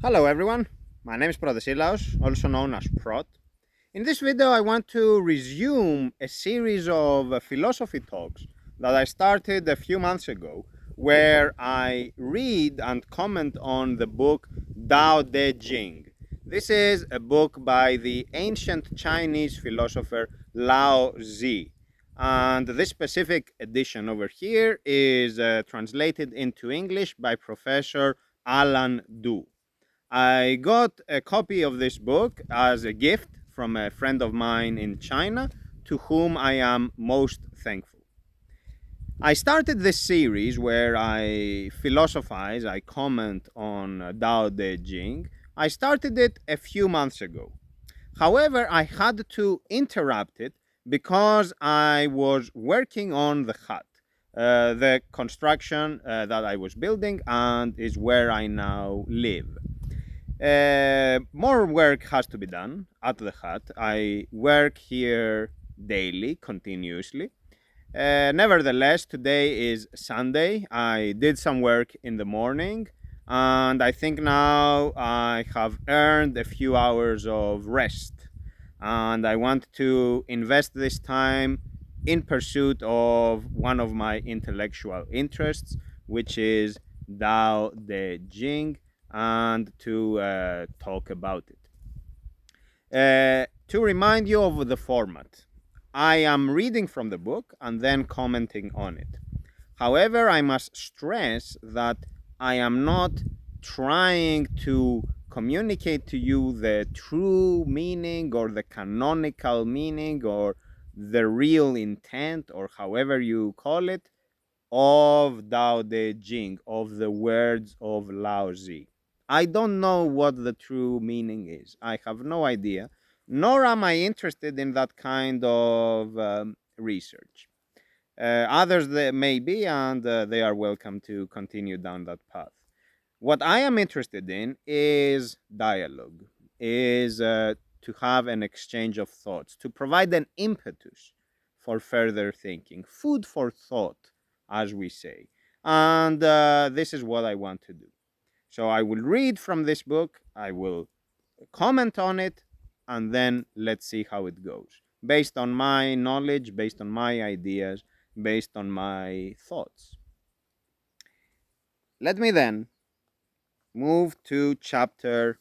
Hello everyone, my name is Protesilaos, also known as Prot. In this video I want to resume a series of philosophy talks that I started a few months ago, where I read and comment on the book Dao De Jing. This is a book by the ancient Chinese philosopher Lao Zi. And this specific edition over here is translated into English by Professor Alan Du. I got a copy of this book as a gift from a friend of mine in China, to whom I am most thankful. I started this series where I philosophize, I comment on Dao De Jing. I started it a few months ago. However, I had to interrupt it because I was working on the hut, the construction that I was building and is where I now live. More work has to be done at the hut. I work here daily, continuously. Nevertheless, today is Sunday. I did some work in the morning, and I think now I have earned a few hours of rest. And I want to invest this time in pursuit of one of my intellectual interests, which is Dao De Jing, and to talk about it. To remind you of the format, I am reading from the book and then commenting on it. However, I must stress that I am not trying to communicate to you the true meaning or the canonical meaning or the real intent, or however you call it, of Dao De Jing, of the words of Lao Zi. I don't know what the true meaning is. I have no idea, nor am I interested in that kind of research. Others they may be, and they are welcome to continue down that path. What I am interested in is dialogue, is to have an exchange of thoughts, to provide an impetus for further thinking, food for thought, as we say. And this is what I want to do. So I will read from this book, I will comment on it, and then let's see how it goes. Based on my knowledge, based on my ideas, based on my thoughts. Let me then move to chapter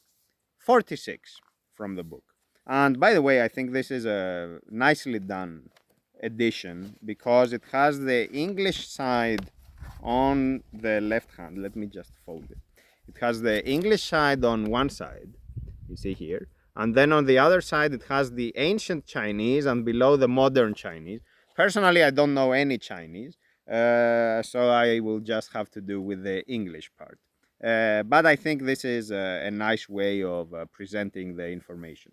46 from the book. And by the way, I think this is a nicely done edition because it has the English side on the left hand. Let me just fold it. It has the English side on one side, you see here, and then on the other side it has the ancient Chinese and below the modern Chinese. Personally, I don't know any Chinese, so I will just have to do with the English part. But I think this is a nice way of presenting the information.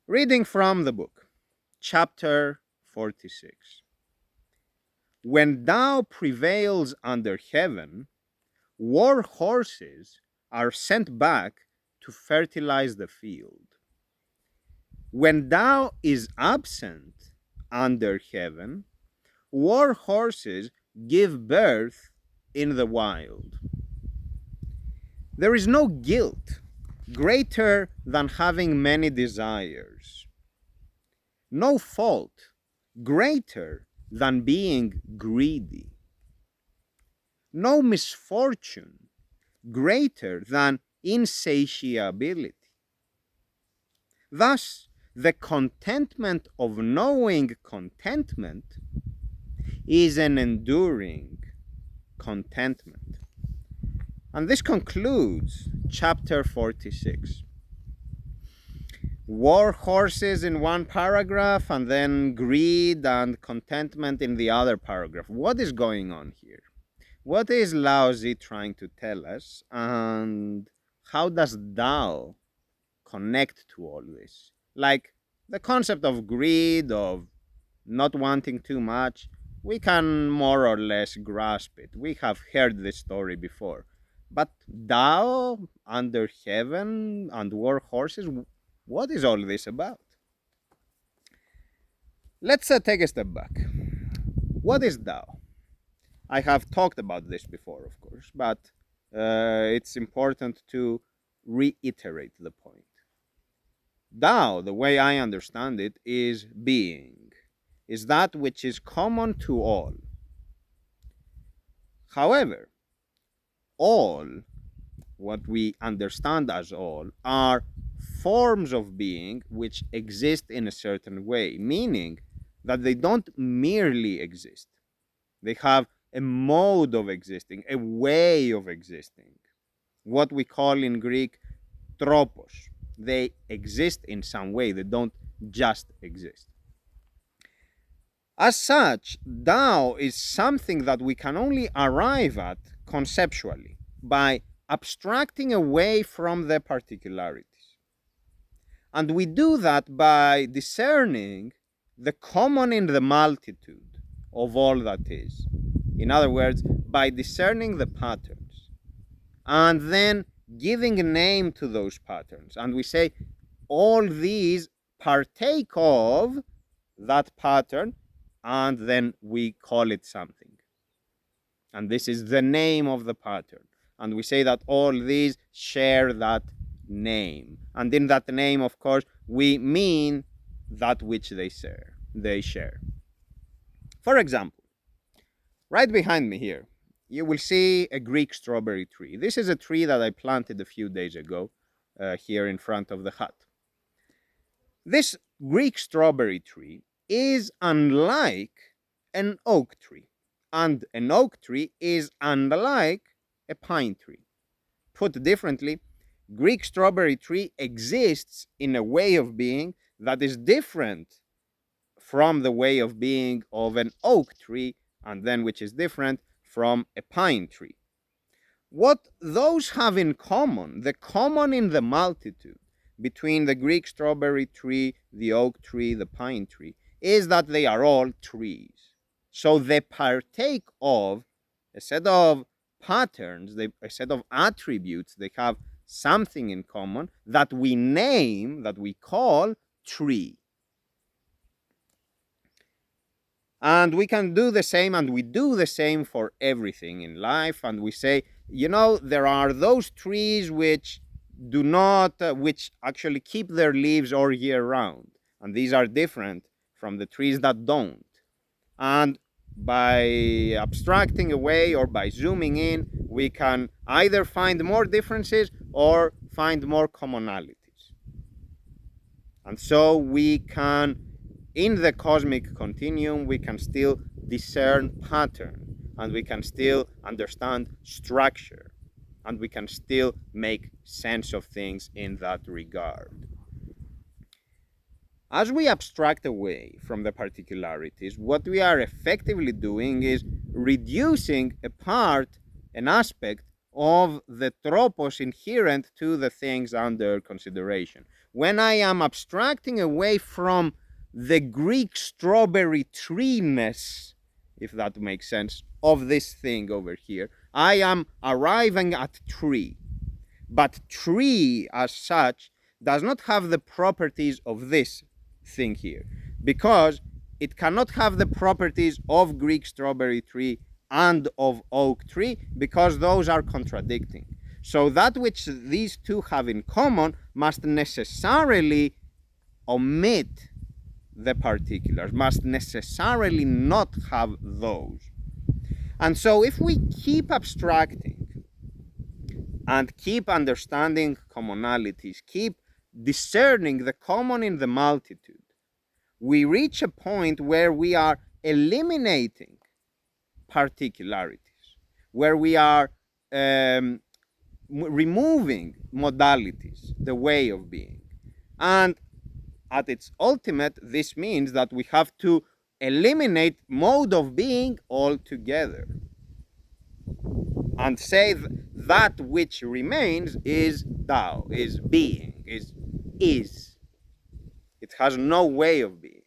Reading from the book, chapter 46. When Tao prevails under heaven, war horses are sent back to fertilize the field. When Tao is absent under heaven, war horses give birth in the wild. There is no guilt greater than having many desires, no fault greater than being greedy, no misfortune greater than insatiability. Thus, the contentment of knowing contentment is an enduring contentment. And this concludes chapter 46. War horses in one paragraph and then greed and contentment in the other paragraph. What is going on here? What is Lao Zi trying to tell us, and how does Tao connect to all this? Like the concept of greed, of not wanting too much, we can more or less grasp it. We have heard this story before. But Tao under heaven and war horses, what is all this about? Let's take a step back. What is Tao? I have talked about this before, of course, but it's important to reiterate the point. Tao, the way I understand it, is being, is that which is common to all. However, all, what we understand as all, are forms of being which exist in a certain way, meaning that they don't merely exist. They have a mode of existing, a way of existing, what we call in Greek tropos. They exist in some way, they don't just exist. As such, Tao is something that we can only arrive at conceptually by abstracting away from the particularities. And we do that by discerning the common in the multitude of all that is. In other words, by discerning the patterns and then giving a name to those patterns. And we say all these partake of that pattern, and then we call it something. And this is the name of the pattern. And we say that all these share that name. And in that name, of course, we mean that which they share. For example, right behind me here, you will see a Greek strawberry tree. This is a tree that I planted a few days ago here in front of the hut. This Greek strawberry tree is unlike an oak tree, and an oak tree is unlike a pine tree. Put differently, Greek strawberry tree exists in a way of being that is different from the way of being of an oak tree, and then which is different from a pine tree. What those have in common, the common in the multitude between the Greek strawberry tree, the oak tree, the pine tree, is that they are all trees. So they partake of a set of patterns, a set of attributes. They have something in common that we name, that we call tree. And we can do the same, and we do the same for everything in life. And we say, there are those trees which do not, which actually keep their leaves all year round. And these are different from the trees that don't. And by abstracting away or by zooming in, we can either find more differences or find more commonalities. And so we can, in the cosmic continuum, we can still discern pattern, and we can still understand structure, and we can still make sense of things in that regard. As we abstract away from the particularities, what we are effectively doing is reducing a part, an aspect of the tropos inherent to the things under consideration. When I am abstracting away from the Greek strawberry tree-ness, if that makes sense, of this thing over here, I am arriving at tree. But tree as such does not have the properties of this thing here, because it cannot have the properties of Greek strawberry tree and of oak tree, because those are contradicting. So that which these two have in common must necessarily omit the particulars, must necessarily not have those. And so if we keep abstracting and keep understanding commonalities, keep discerning the common in the multitude, we reach a point where we are eliminating particularities, where we are removing modalities, the way of being. And at its ultimate, this means that we have to eliminate mode of being altogether and say that which remains is Tao, is being, is. It has no way of being.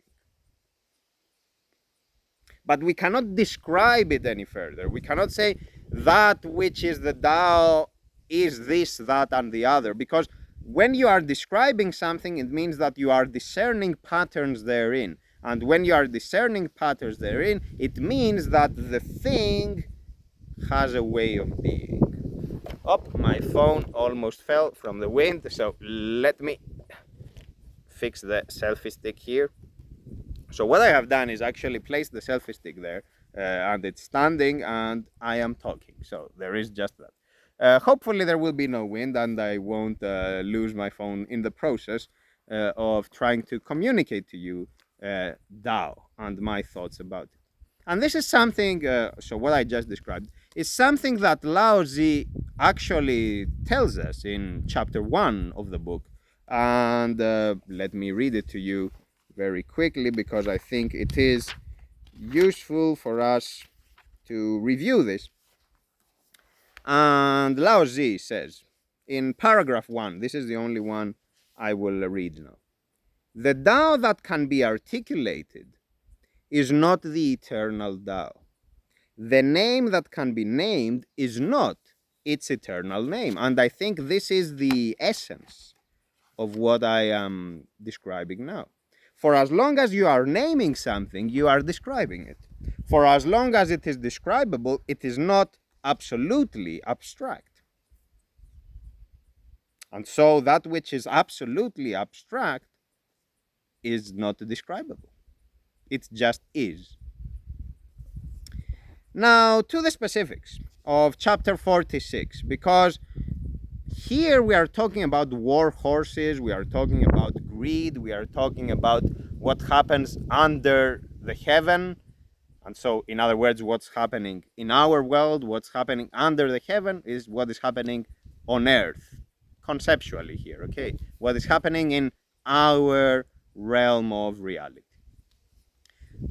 But we cannot describe it any further. We cannot say that which is the Tao is this, that, and the other, because when you are describing something, it means that you are discerning patterns therein. And when you are discerning patterns therein, it means that the thing has a way of being. Oh, my phone almost fell from the wind, so let me fix the selfie stick here. So what I have done is actually place the selfie stick there, and it's standing, and I am talking. So there is just that. Hopefully there will be no wind, and I won't lose my phone in the process of trying to communicate to you Dao and my thoughts about it. And this is something, so what I just described is something that Lao Zi actually tells us in chapter 1 of the book. And let me read it to you very quickly because I think it is useful for us to review this. And Lao Zi says in paragraph 1, this is the only one I will read now. The Tao that can be articulated is not the eternal Tao. The name that can be named is not its eternal name. And I think this is the essence of what I am describing now. For as long as you are naming something, you are describing it. For as long as it is describable, it is not absolutely abstract. And so that which is absolutely abstract is not describable. It just is. Now, to the specifics of chapter 46, because here we are talking about war horses, we are talking about greed, we are talking about what happens under the heaven. And so, in other words, what's happening in our world, what's happening under the heaven is what is happening on earth, conceptually here, okay? What is happening in our realm of reality.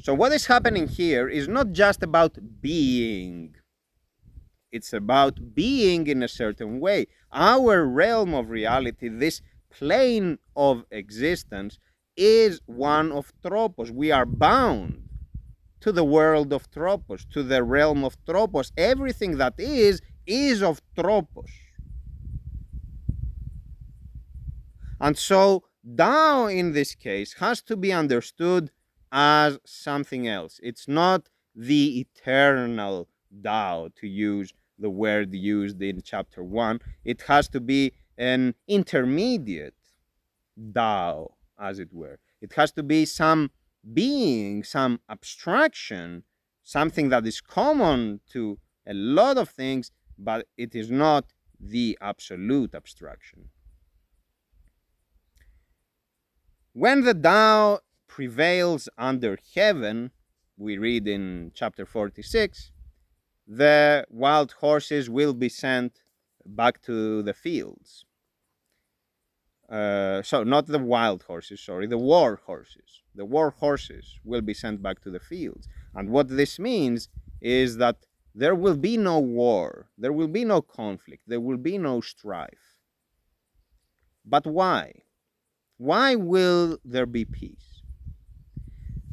So what is happening here is not just about being. It's about being in a certain way. Our realm of reality, this plane of existence, is one of tropos. We are bound to the world of tropos, to the realm of tropos. Everything that is of tropos. And so Tao in this case has to be understood as something else. It's not the eternal Tao, to use the word used in chapter 1. It has to be an intermediate Tao, as it were. It has to be some being, some abstraction, something that is common to a lot of things, but it is not the absolute abstraction. When the Tao prevails under heaven, we read in chapter 46, the wild horses will be sent back to the fields. So, not the wild horses, sorry, the war horses. The war horses will be sent back to the fields. And what this means is that there will be no war, there will be no conflict, there will be no strife. But why? Why will there be peace?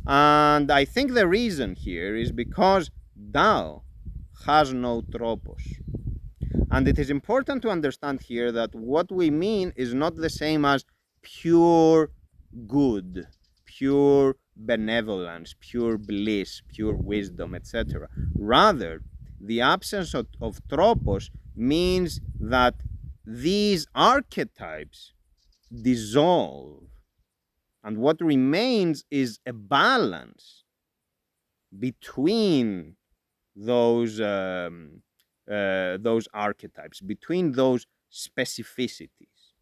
And I think the reason here is because Tao has no tropos. And it is important to understand here that what we mean is not the same as pure good, pure benevolence, pure bliss, pure wisdom, etc. Rather, the absence of tropos means that these archetypes dissolve, and what remains is a balance between those archetypes, between those specificities.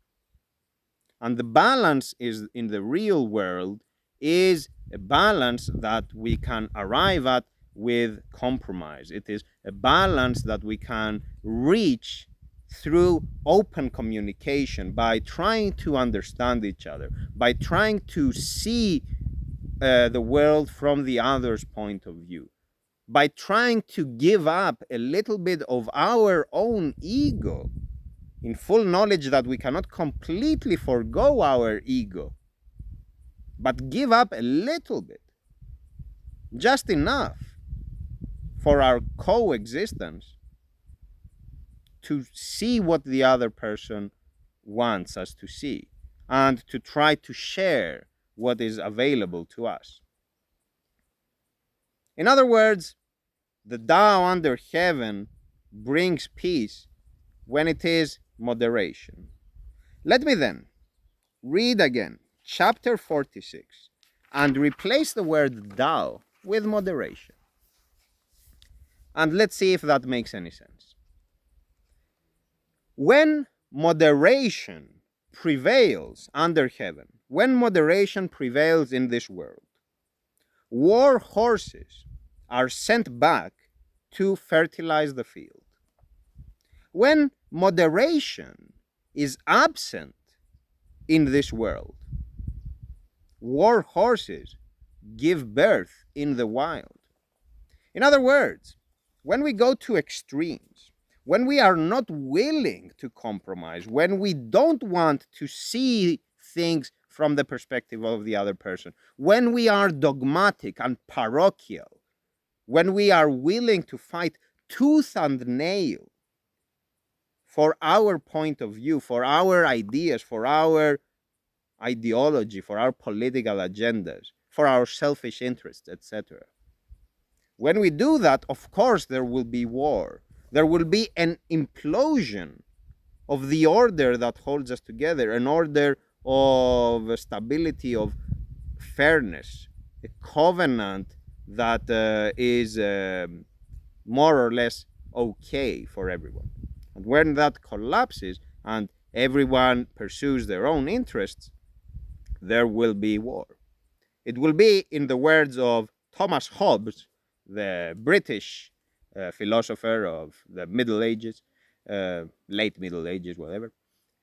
And the balance is in the real world is a balance that we can arrive at with compromise. It is a balance that we can reach through open communication, by trying to understand each other, by trying to see the world from the other's point of view, by trying to give up a little bit of our own ego, in full knowledge that we cannot completely forgo our ego, but give up a little bit, just enough for our coexistence, to see what the other person wants us to see, and to try to share what is available to us. In other words, the Tao under heaven brings peace when it is moderation. Let me then read again chapter 46 and replace the word Dao with moderation. And let's see if that makes any sense. When moderation prevails under heaven, when moderation prevails in this world, war horses are sent back to fertilize the field. When moderation is absent in this world, war horses give birth in the wild. In other words, when we go to extremes, when we are not willing to compromise, when we don't want to see things from the perspective of the other person, when we are dogmatic and parochial, when we are willing to fight tooth and nail for our point of view, for our ideas, for our ideology, for our political agendas, for our selfish interests, etc. When we do that, of course, there will be war. There will be an implosion of the order that holds us together, an order of stability, of fairness, a covenant that is more or less okay for everyone. And when that collapses and everyone pursues their own interests, there will be war. It will be, in the words of Thomas Hobbes, the British philosopher of the Middle Ages, late Middle Ages, whatever.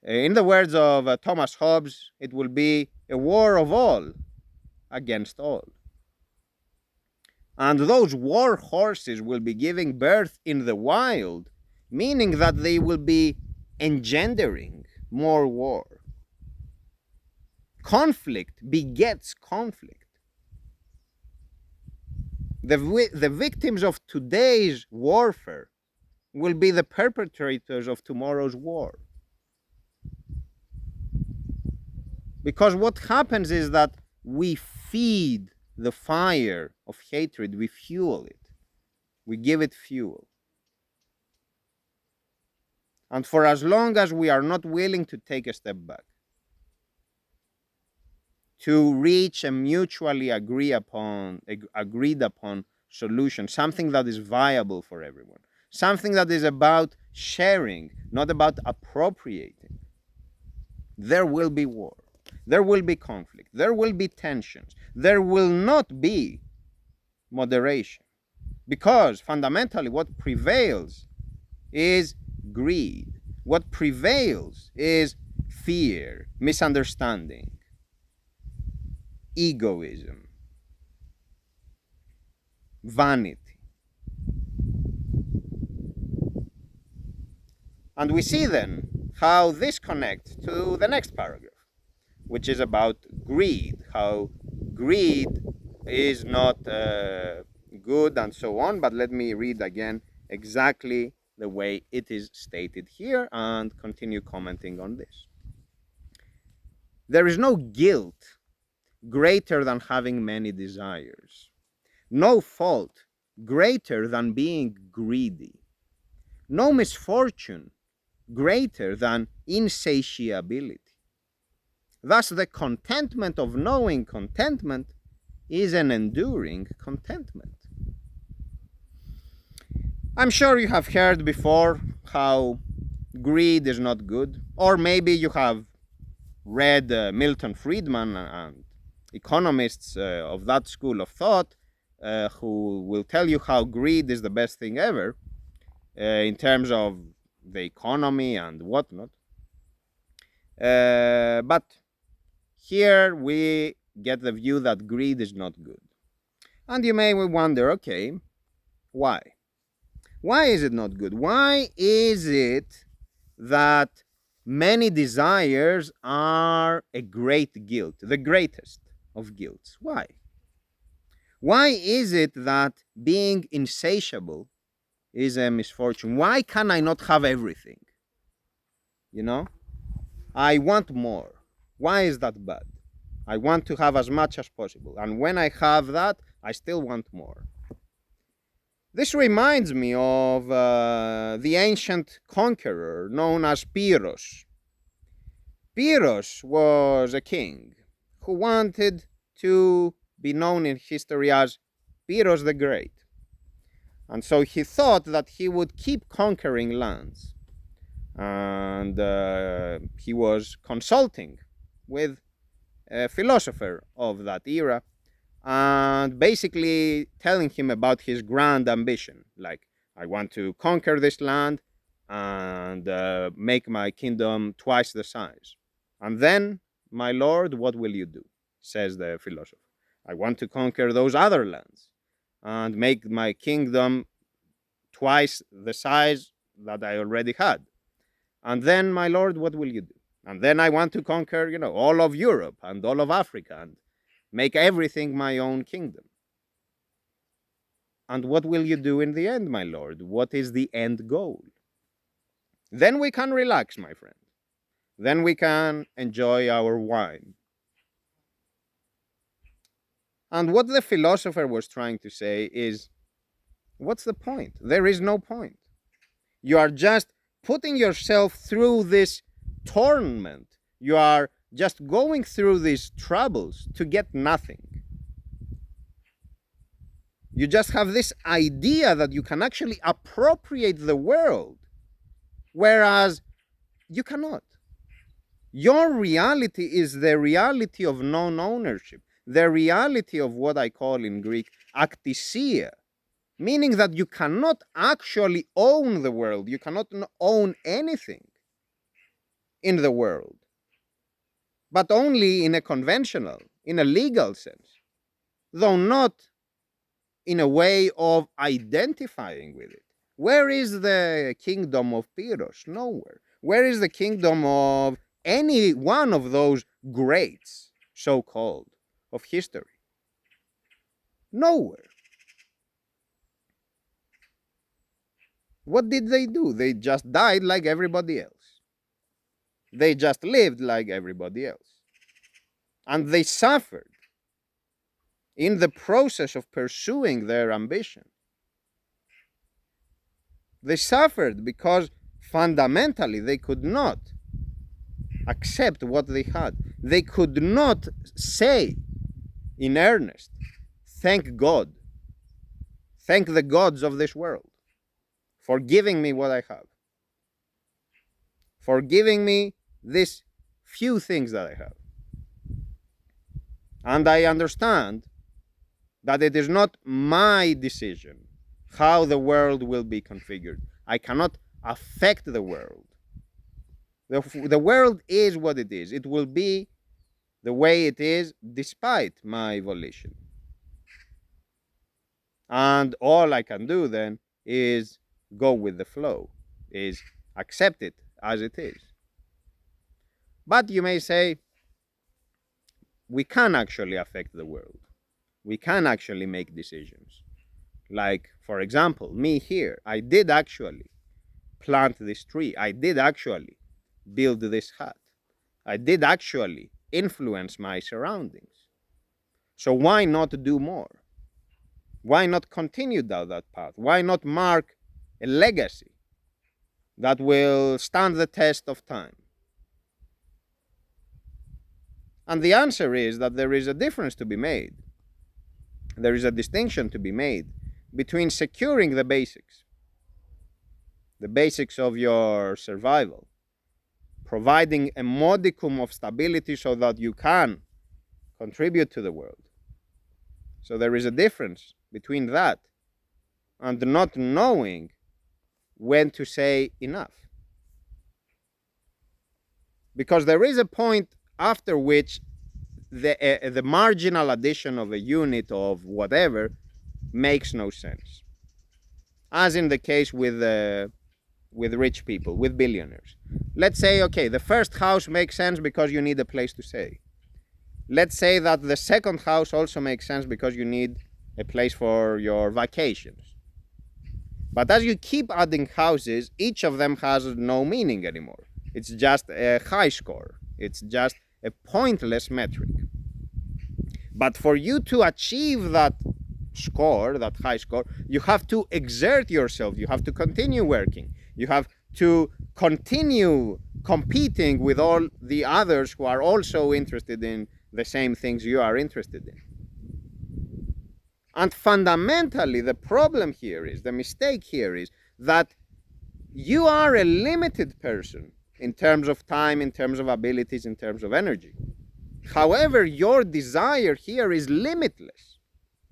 In the words of Thomas Hobbes, it will be a war of all against all. And those war horses will be giving birth in the wild, meaning that they will be engendering more war. Conflict begets conflict. The victims of today's warfare will be the perpetrators of tomorrow's war. Because what happens is that we feed the fire of hatred, we fuel it, we give it fuel. And for as long as we are not willing to take a step back, to reach a mutually agreed upon solution, something that is viable for everyone, something that is about sharing, not about appropriating, there will be war, there will be conflict, there will be tensions, there will not be moderation, because fundamentally what prevails is greed, what prevails is fear, misunderstanding, egoism, vanity. And we see then how this connects to the next paragraph, which is about greed, how greed is not good and so on. But let me read again exactly the way it is stated here and continue commenting on this. There is no guilt greater than having many desires, no fault greater than being greedy, no misfortune greater than insatiability. Thus, the contentment of knowing contentment is an enduring contentment. I'm sure you have heard before how greed is not good, or maybe you have read Milton Friedman and economists of that school of thought who will tell you how greed is the best thing ever in terms of the economy and whatnot. But here we get the view that greed is not good. And you may wonder, okay, why? Why is it not good? Why is it that many desires are a great guilt, the greatest of guilts? Why? Why is it that being insatiable is a misfortune? Why can I not have everything? You know, I want more. Why is that bad? I want to have as much as possible. And when I have that, I still want more. This reminds me of the ancient conqueror known as Pyrrhus. Pyrrhus was a king who wanted to be known in history as Pyrrhus the Great. And so he thought that he would keep conquering lands. And he was consulting with a philosopher of that era and basically telling him about his grand ambition. Like, I want to conquer this land and make my kingdom twice the size. And then, my lord, what will you do? Says the philosopher. I want to conquer those other lands and make my kingdom twice the size that I already had. And then, my lord, what will you do? And then I want to conquer, all of Europe and all of Africa and make everything my own kingdom. And what will you do in the end, my lord? What is the end goal? Then we can relax, my friend. Then we can enjoy our wine. And what the philosopher was trying to say is, what's the point? There is no point. You are just putting yourself through this torment. You are just going through these troubles to get nothing. You just have this idea that you can actually appropriate the world, whereas you cannot. Your reality is the reality of non-ownership, the reality of what I call in Greek aktisia, meaning that you cannot actually own the world. You cannot own anything in the world, but only in a conventional, in a legal sense, though not in a way of identifying with it. Where is the kingdom of Pyrrhus? Nowhere. Where is the kingdom of any one of those greats, so-called, of history? Nowhere. What did they do? They just died like everybody else. They just lived like everybody else. And they suffered in the process of pursuing their ambition. They suffered because fundamentally they could not accept what they had. They could not say in earnest, thank God, thank the gods of this world for giving me what I have, for giving me these few things that I have. And I understand that it is not my decision how the world will be configured. I cannot affect the world. The world is what it is. It will be the way it is despite my volition. And all I can do then is go with the flow, is accept it as it is. But you may say, we can actually affect the world. We can actually make decisions. Like, for example, me here, I did actually plant this tree. I did actually build this hut. I did actually influence my surroundings. So why not do more? Why not continue down that path? Why not mark a legacy that will stand the test of time? And the answer is that there is a difference to be made. There is a distinction to be made between securing the basics of your survival, providing a modicum of stability so that you can contribute to the world. So there is a difference between that and not knowing when to say enough. Because there is a point after which the marginal addition of a unit of whatever makes no sense. As in the case with rich people, with billionaires. Let's say, okay, the first house makes sense because you need a place to stay. Let's say that the second house also makes sense because you need a place for your vacations. But as you keep adding houses, each of them has no meaning anymore. It's just a high score. It's just a pointless metric. But for you to achieve that score, that high score, you have to exert yourself. You have to continue working. You have to continue competing with all the others who are also interested in the same things you are interested in. And fundamentally, the problem here is, the mistake here is that you are a limited person in terms of time, in terms of abilities, in terms of energy. However, your desire here is limitless.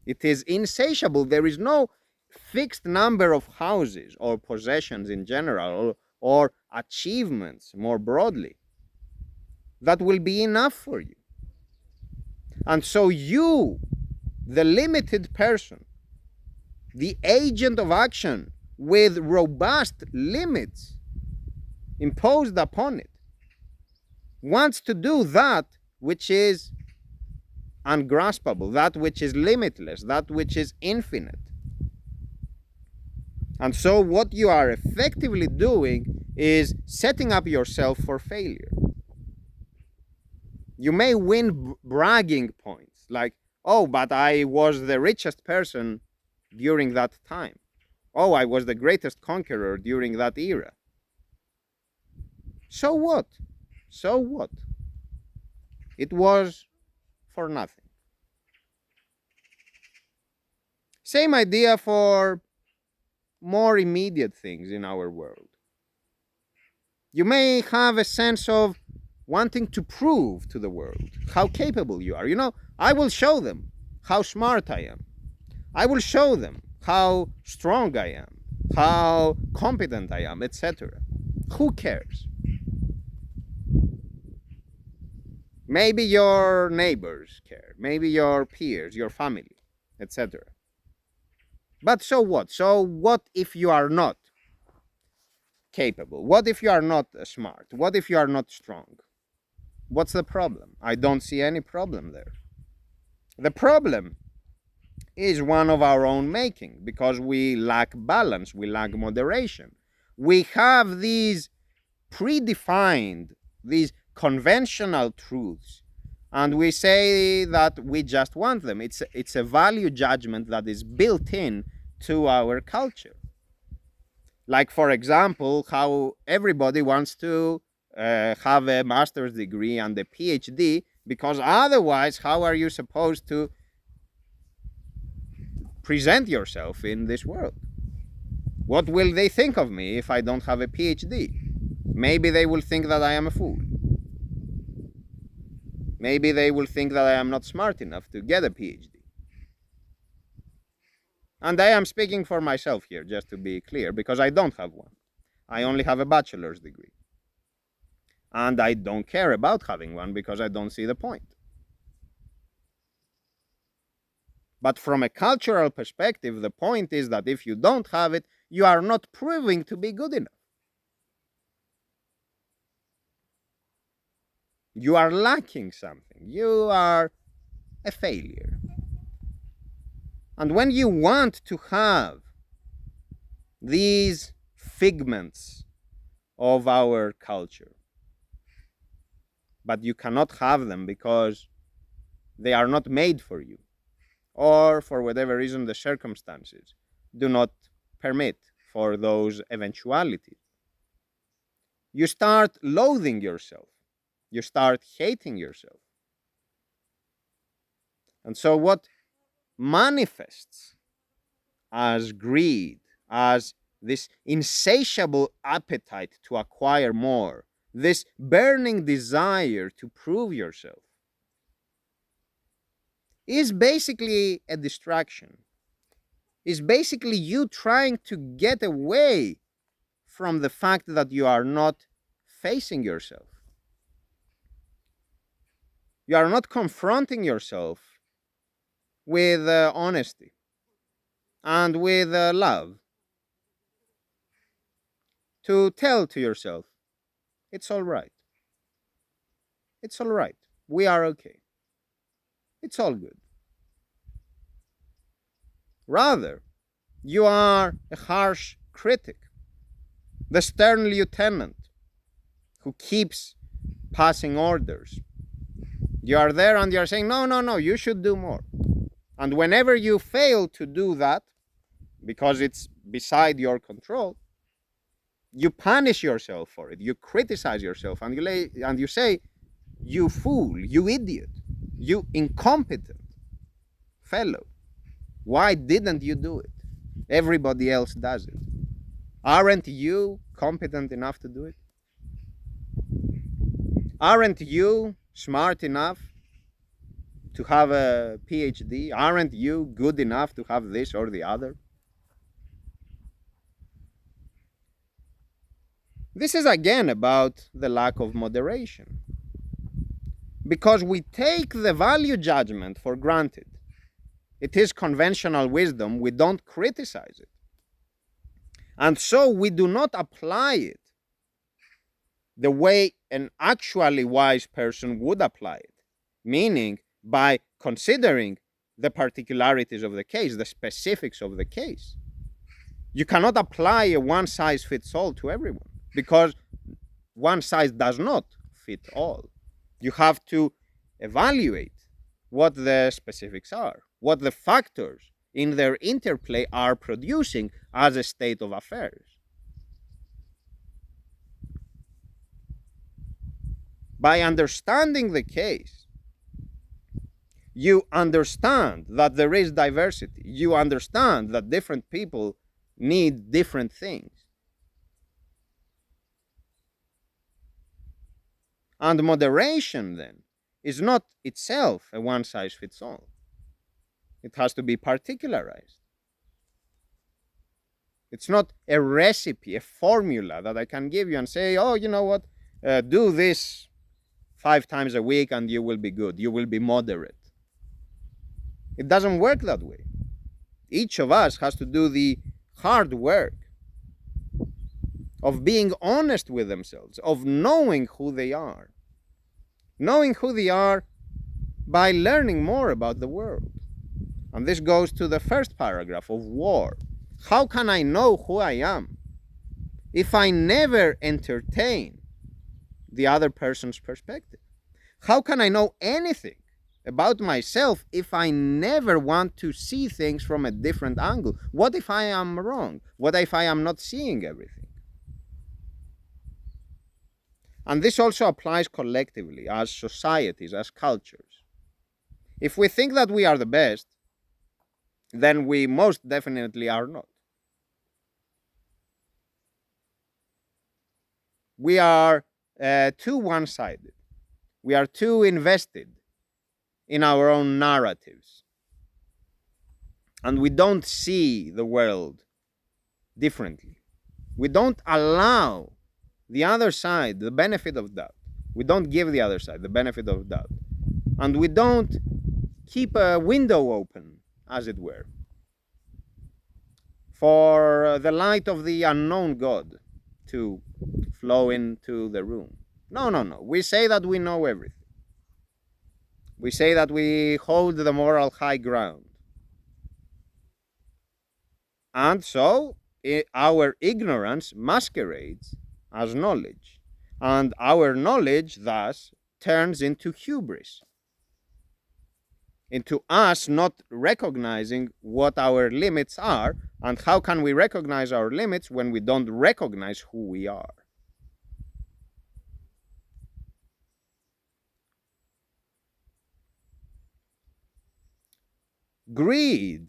It is insatiable. There is no fixed number of houses or possessions in general, or achievements more broadly, that will be enough for you. And so you, the limited person, the agent of action with robust limits imposed upon it, wants to do that which is ungraspable, that which is limitless, that which is infinite. And so what you are effectively doing is setting up yourself for failure. You may win bragging points, like, oh, but I was the richest person during that time. Oh, I was the greatest conqueror during that era. So what? So what? It was for nothing. Same idea for more immediate things in our world. You may have a sense of wanting to prove to the world how capable you are. You know, I will show them how smart I am. I will show them how strong I am, how competent I am, etc. Who cares? Maybe your neighbors care, maybe your peers, your family, etc. But so what? So what if you are not capable? What if you are not smart? What if you are not strong? What's the problem? I don't see any problem there. The problem is one of our own making, because we lack balance, we lack moderation. We have these predefined, these conventional truths, and we say that we just want them. It's a value judgment that is built in to our culture. Like, for example, how everybody wants to have a master's degree and a PhD, because otherwise, how are you supposed to present yourself in this world? What will they think of me if I don't have a PhD? Maybe they will think that I am a fool. Maybe they will think that I am not smart enough to get a PhD. And I am speaking for myself here, just to be clear, because I don't have one. I only have a bachelor's degree. And I don't care about having one because I don't see the point. But from a cultural perspective, the point is that if you don't have it, you are not proving to be good enough. You are lacking something. You are a failure. And when you want to have these figments of our culture, but you cannot have them because they are not made for you, or for whatever reason the circumstances do not permit for those eventualities, you start loathing yourself. You start hating yourself. And so what manifests as greed, as this insatiable appetite to acquire more, this burning desire to prove yourself, is basically a distraction. Is basically you trying to get away from the fact that you are not facing yourself. You are not confronting yourself with honesty and with love, to tell to yourself, it's all right. It's all right. We are okay. It's all good. Rather, you are a harsh critic, the stern lieutenant who keeps passing orders. You are there and you are saying, no, you should do more. And whenever you fail to do that, because it's beside your control, you punish yourself for it. You criticize yourself, and you say, "You fool, you idiot, you incompetent fellow. Why didn't you do it? Everybody else does it. Aren't you competent enough to do it? Aren't you smart enough to have a PhD? Aren't you good enough to have this or the other?" This is again about the lack of moderation. Because we take the value judgment for granted. It is conventional wisdom, we don't criticize it. And so we do not apply it the way an actually wise person would apply it, meaning by considering the particularities of the case, the specifics of the case. You cannot apply a one size fits all to everyone because one size does not fit all. You have to evaluate what the specifics are, what the factors in their interplay are producing as a state of affairs. By understanding the case, you understand that there is diversity. You understand that different people need different things. And moderation, then, is not itself a one size fits all. It has to be particularized. It's not a recipe, a formula that I can give you and say, "Oh, you know what, do this 5 times a week and you will be good. You will be moderate." It doesn't work that way. Each of us has to do the hard work of being honest with themselves, of knowing who they are. Knowing who they are by learning more about the world. And this goes to the first paragraph of War. How can I know who I am if I never entertain the other person's perspective? How can I know anything about myself if I never want to see things from a different angle? What if I am wrong? What if I am not seeing everything? And this also applies collectively as societies, as cultures. If we think that we are the best, then we most definitely are not. We are too one-sided. We are too invested in our own narratives. And we don't see the world differently. We don't allow the other side the benefit of doubt. We don't give the other side the benefit of doubt. And we don't keep a window open, as it were, for the light of the unknown God to flow into the room. No. We say that we know everything. We say that we hold the moral high ground. And so our ignorance masquerades as knowledge. And our knowledge thus turns into hubris, into us not recognizing what our limits are. And how can we recognize our limits when we don't recognize who we are? Greed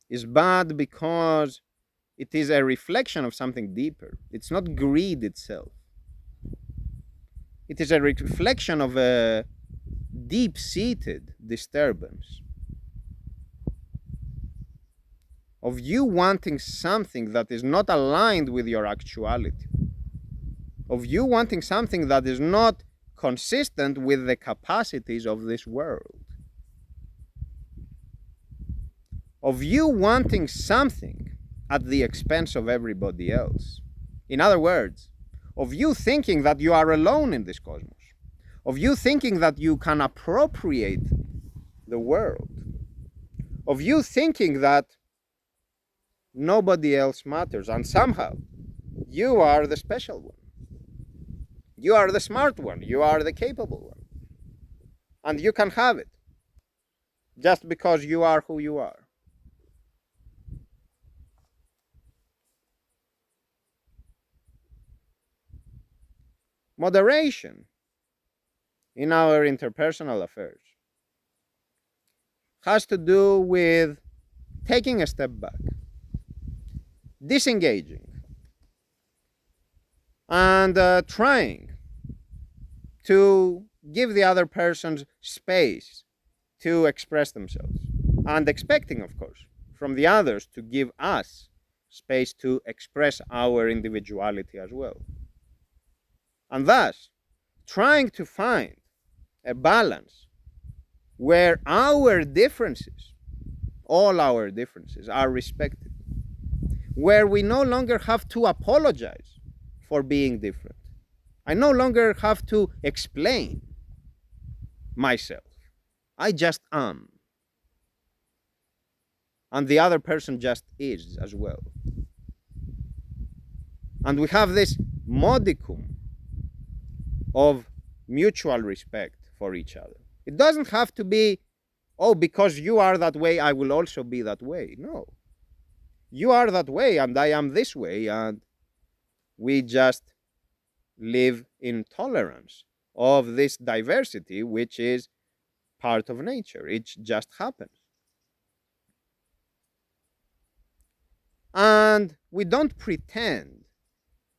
is bad because it is a reflection of something deeper. It's not greed itself. It is a reflection of a deep-seated disturbance, of you wanting something that is not aligned with your actuality, of you wanting something that is not consistent with the capacities of this world, of you wanting something at the expense of everybody else. In other words, of you thinking that you are alone in this cosmos, of you thinking that you can appropriate the world, of you thinking that nobody else matters, and somehow you are the special one. You are the smart one. You are the capable one. And you can have it. just because you are who you are. Moderation in our interpersonal affairs has to do with taking a step back, disengaging, and trying to give the other person's space to express themselves, and expecting, of course, from the others to give us space to express our individuality as well. And thus, trying to find a balance where our differences, all our differences, are respected, where we no longer have to apologize for being different. I no longer have to explain myself. I just am. And the other person just is as well. And we have this modicum of mutual respect for each other. It doesn't have to be, oh, because you are that way, I will also be that way. No. You are that way, and I am this way, and we just live in tolerance of this diversity, which is part of nature. It just happens. And we don't pretend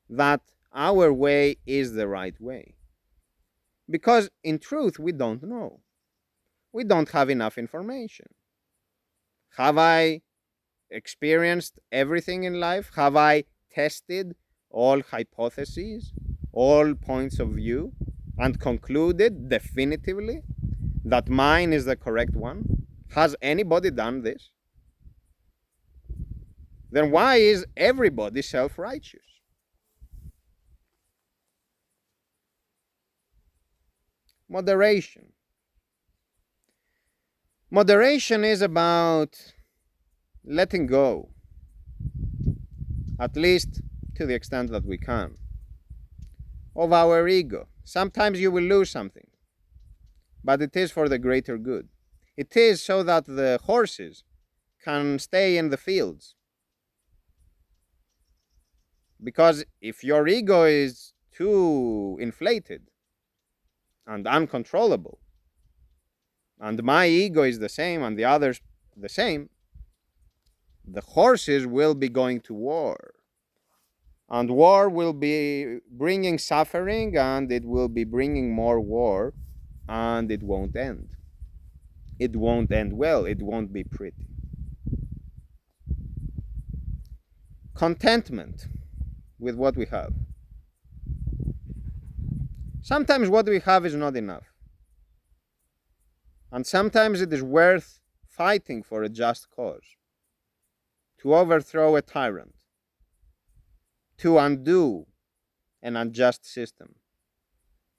that our way is the right way. Because in truth, we don't know. We don't have enough information. Have I experienced everything in life? Have I tested all hypotheses, all points of view, and concluded definitively that mine is the correct one? Has anybody done this? Then why is everybody self-righteous? Moderation. Moderation is about letting go, at least to the extent that we can, of our ego. Sometimes you will lose something, but it is for the greater good. It is so that the horses can stay in the fields. Because if your ego is too inflated and uncontrollable, and my ego is the same and the others the same, the horses will be going to war. And war will be bringing suffering, and it will be bringing more war, and it won't end. It won't end well, it won't be pretty. Contentment with what we have. Sometimes what we have is not enough. And sometimes it is worth fighting for a just cause, to overthrow a tyrant, to undo an unjust system,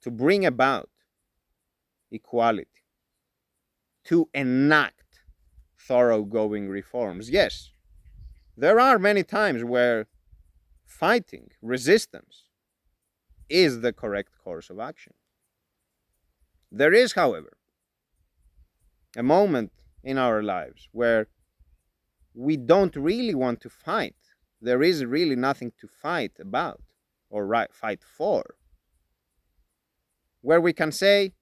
to bring about equality, to enact thoroughgoing reforms. Yes, there are many times where fighting, resistance, is the correct course of action. There is, however, a moment in our lives where we don't really want to fight. There is really nothing to fight about or fight for. Where we can say,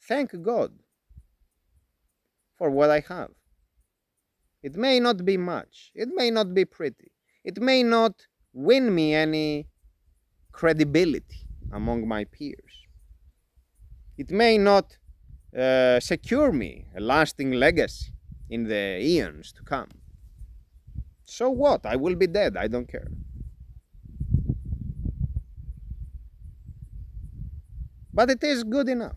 thank God for what I have. It may not be much. It may not be pretty. It may not win me any credibility among my peers. It may not secure me a lasting legacy in the eons to come. So what? I will be dead. I don't care. But it is good enough.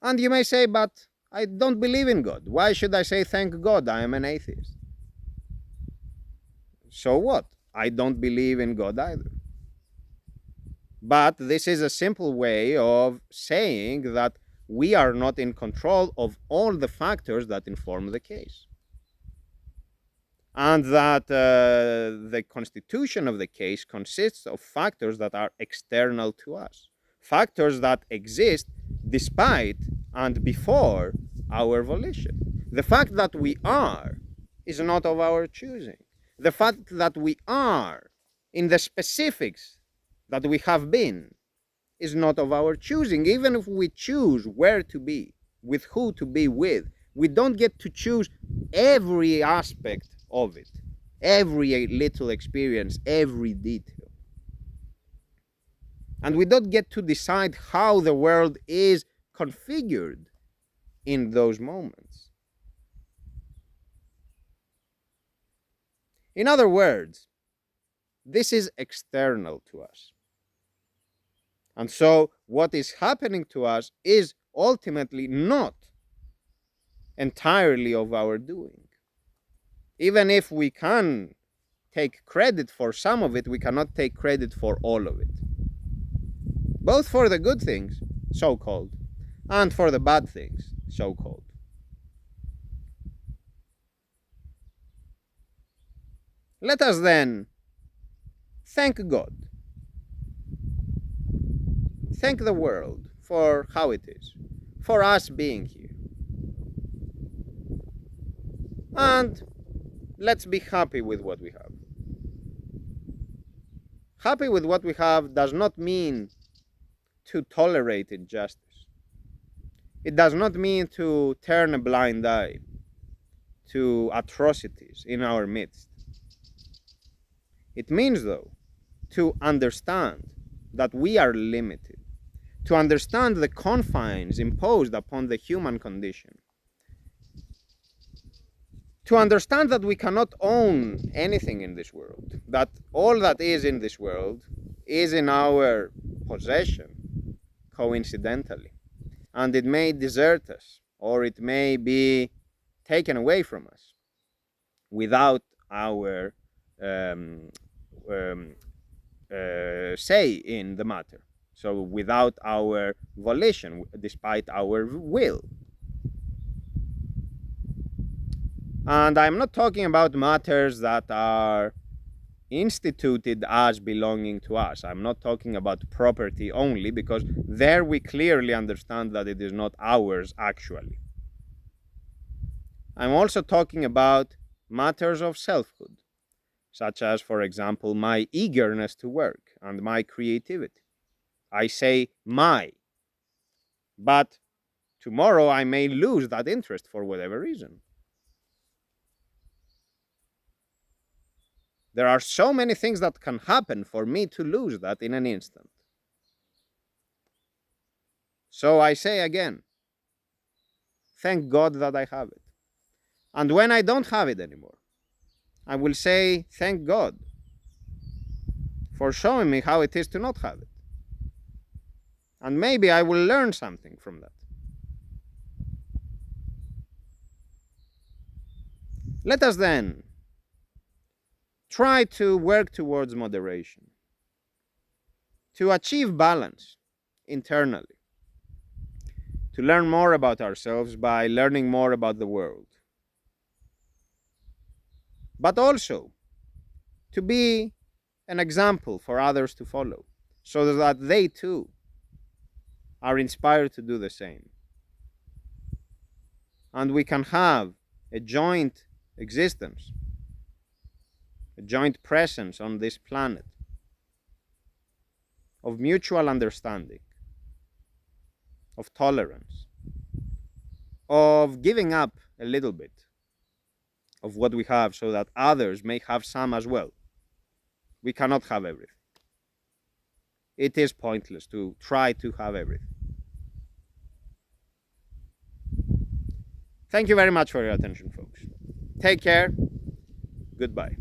And you may say, but I don't believe in God. Why should I say thank God? I am an atheist. So what? I don't believe in God either. But this is a simple way of saying that we are not in control of all the factors that inform the case. And that the constitution of the case consists of factors that are external to us, factors that exist despite and before our volition. The fact that we are is not of our choosing. The fact that we are in the specifics that we have been is not of our choosing. Even if we choose where to be, with who to be with, we don't get to choose every aspect of it, every little experience, every detail. And we don't get to decide how the world is configured in those moments. In other words, this is external to us. And so what is happening to us is ultimately not entirely of our doing. Even if we can take credit for some of it, we cannot take credit for all of it. Both for the good things, so-called, and for the bad things, so-called. Let us then thank God, thank the world for how it is, for us being here. And let's be happy with what we have. Happy with what we have does not mean to tolerate injustice. It does not mean to turn a blind eye to atrocities in our midst. It means, though, to understand that we are limited, to understand the confines imposed upon the human condition, to understand that we cannot own anything in this world, that all that is in this world is in our possession, coincidentally, and it may desert us, or it may be taken away from us without our say in the matter. So without our volition, despite our will. And I'm not talking about matters that are instituted as belonging to us. I'm not talking about property only, because there we clearly understand that it is not ours actually. I'm also talking about matters of selfhood, such as, for example, my eagerness to work and my creativity. I say my, but tomorrow I may lose that interest for whatever reason. There are so many things that can happen for me to lose that in an instant. So I say again, thank God that I have it. And when I don't have it anymore, I will say, thank God for showing me how it is to not have it. And maybe I will learn something from that. Let us then try to work towards moderation, to achieve balance internally, to learn more about ourselves by learning more about the world, but also to be an example for others to follow, so that they too are inspired to do the same. And we can have a joint existence, a joint presence on this planet of mutual understanding, of tolerance, of giving up a little bit of what we have so that others may have some as well. We cannot have everything. It is pointless to try to have everything. Thank you very much for your attention, folks. Take care. Goodbye.